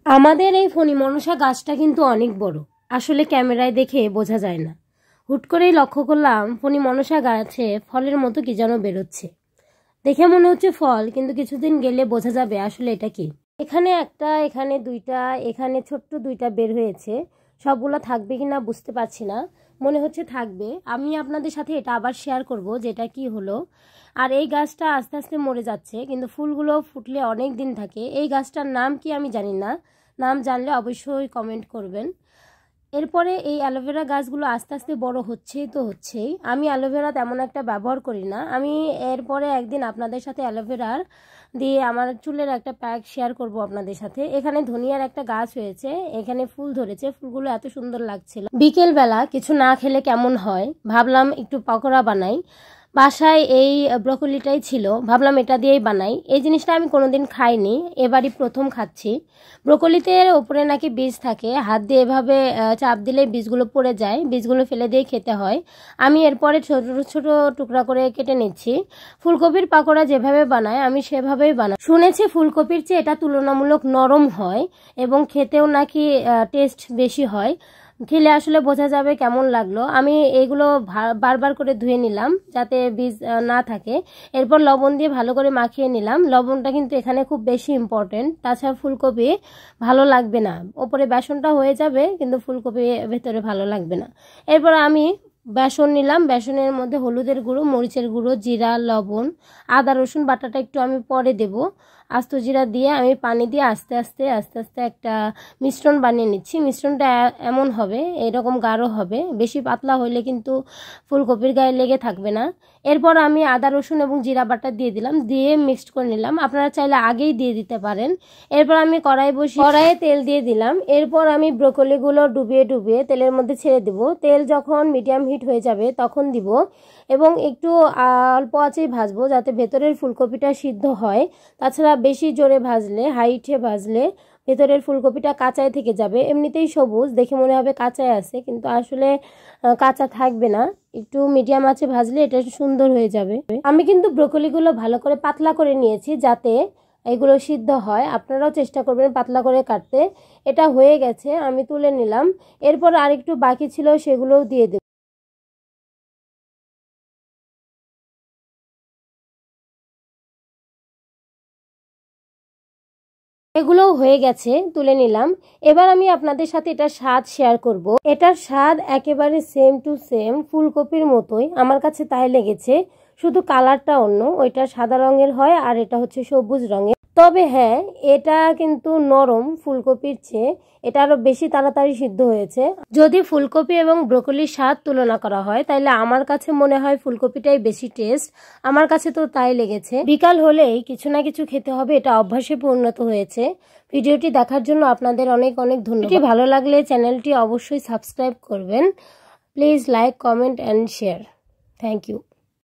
আমাদের এই ফণী মনসা গাছটা কিন্তু অনেক বড়, আসলে ক্যামেরায় দেখে বোঝা যায় না। হুট করেই লক্ষ্য করলাম ফণী মনসা গাছে ফলের মতো কি যেন বেরোচ্ছে। দেখে মনে হচ্ছে ফল, কিন্তু কিছুদিন গেলে বোঝা যাবে আসলে এটা কি। এখানে একটা, এখানে দুইটা, এখানে ছোট্ট দুইটা বের হয়েছে। সবগুলো থাকবে কিনা বুঝতে পারছি না, মনে হচ্ছে থাকবে। আমি আপনাদের সাথে এটা আবার শেয়ার করব যেটা কি হলো। আর এই গাছটা আস্তে আস্তে মরে যাচ্ছে, কিন্তু ফুলগুলো ফুটলে অনেক দিন থাকে। এই গাছটার নাম কি আমি জানি না, নাম জানলে অবশ্যই কমেন্ট করবেন। এরপরে এই অ্যালোভেরা গাছগুলো আস্তে আস্তে বড় হচ্ছেই তো হচ্ছেই। আমি অ্যালোভেরা তেমন একটা ব্যবহার করি না। আমি এরপরে একদিন আপনাদের সাথে অ্যালোভেরার দিয়ে আমার চুলের একটা প্যাক শেয়ার করব আপনাদের সাথে। এখানে ধনিয়ার একটা গাছ হয়েছে, এখানে ফুল ধরেছে, ফুলগুলো এত সুন্দর লাগছিল। বিকেলবেলা কিছু না খেলে কেমন হয়, ভাবলাম একটু পকোড়া বানাই। বাসায় এই ব্রকলিটাই ছিল, ভাবলাম এটা দিয়েই বানাই। এই জিনিসটা আমি কোনোদিন খাইনি, এবারই প্রথম খাচ্ছি। ব্রকলিতে ওপরে নাকি বীজ থাকে, হাত দিয়ে এভাবে চাপ দিলে বীজগুলো পড়ে যায়, বীজগুলো ফেলে দিয়ে খেতে হয়। আমি এরপরে ছোট ছোট টুকরা করে কেটে নিচ্ছি। ফুলকপির পাকোড়া যেভাবে বানায় আমি সেভাবেই বানাই। শুনেছি ফুলকপির চেয়ে এটা তুলনামূলক নরম হয় এবং খেতেও নাকি টেস্ট বেশি হয়। খেলে আসলে বোঝা যাবে কেমন লাগলো। আমি এইগুলো বারবার করে ধুয়ে নিলাম যাতে বীজ না থাকে। এরপর লবণ দিয়ে ভালো করে মাখিয়ে নিলাম। লবণটা কিন্তু এখানে খুব বেশি ইম্পর্টেন্ট, তাছাড়া ফুলকপি ভালো লাগবে না। ওপরে বেসনটা হয়ে যাবে কিন্তু ফুলকপি ভেতরে ভালো লাগবে না। এরপর আমি বেসন নিলাম, বেসনের মধ্যে হলুদের গুঁড়ো, মরিচের গুঁড়ো, জিরা, লবণ, আদা রসুন বাটাটা একটু আমি পরে দেব। আস্ত জিরা দিয়ে আমি পানি দিয়ে আস্তে আস্তে আস্তে আস্তে একটা মিশ্রণ বানিয়ে নিচ্ছি। মিশ্রণটা এমন হবে, এরকম গাঢ় হবে, বেশি পাতলা হইলে কিন্তু ফুলকপির গায়ে লেগে থাকবে না। এরপর আমি আদা রসুন এবং জিরা বাটা দিয়ে দিলাম, দিয়ে মিক্সড করে নিলাম। আপনারা চাইলে আগেই দিয়ে দিতে পারেন। এরপর আমি কড়াইয়ে তেল দিয়ে দিলাম। এরপর আমি ব্রোকলিগুলো ডুবিয়ে ডুবিয়ে তেলের মধ্যে ছেড়ে দেব। তেল যখন মিডিয়াম হিট হয়ে যাবে তখন দিব এবং একটু অল্প আঁচেই ভাজবো যাতে ভেতরের ফুলকপিটা সিদ্ধ হয়। তাছাড়া বেশি জোরে ভাজলে, হাইটে ভাজলে ভেতরের ফুলকপিটা কাঁচাই থেকে যাবে। এমনিতেই সবুজ দেখে মনে হবে কাঁচাই আছে, কিন্তু আসলে কাঁচা থাকবে না। একটু মিডিয়াম আঁচে ভাজলে এটা সুন্দর হয়ে যাবে। আমি কিন্তু ব্রোকলিগুলো ভালো করে পাতলা করে নিয়েছি যাতে এগুলো সিদ্ধ হয়। আপনারাও চেষ্টা করবেন পাতলা করে কাটতে। এটা হয়ে গেছে, আমি তুলে নিলাম। এরপর আরেকটু বাকি ছিল, সেগুলোও দিয়ে দেব। এগুলো হয়ে গেছে, তুলে নিলাম। এবার আমি আপনাদের সাথে এটা স্বাদ শেয়ার করব। এটার স্বাদ একেবারে সেম টু সেম ফুলকপির মতোই আমার কাছে তাই লেগেছে, শুধু কালারটা অন্য। ওইটা সাদা রঙের হয় আর এটা হচ্ছে সবুজ রঙের। তবে হ্যাঁ, এটা কিন্তু নরম ফুলকপির চেয়ে, এটা আরো বেশি তাড়াতাড়ি সিদ্ধ হয়েছে। যদি ফুলকপি এবং ব্রোকলির স্বাদ তুলনা করা হয় তাহলে আমার কাছে মনে হয় ফুলকপিটাই বেশি টেস্ট। আমার কাছে তো তাই লেগেছে। বিকাল হলেই কিছু না কিছু খেতে হবে, এটা অভ্যাসে পরিণত হয়েছে। ভিডিওটি দেখার জন্য আপনাদের অনেক অনেক ধন্যবাদ। ভালো লাগলে চ্যানেলটি অবশ্যই সাবস্ক্রাইব করবেন। Please like, comment and share. Thank you.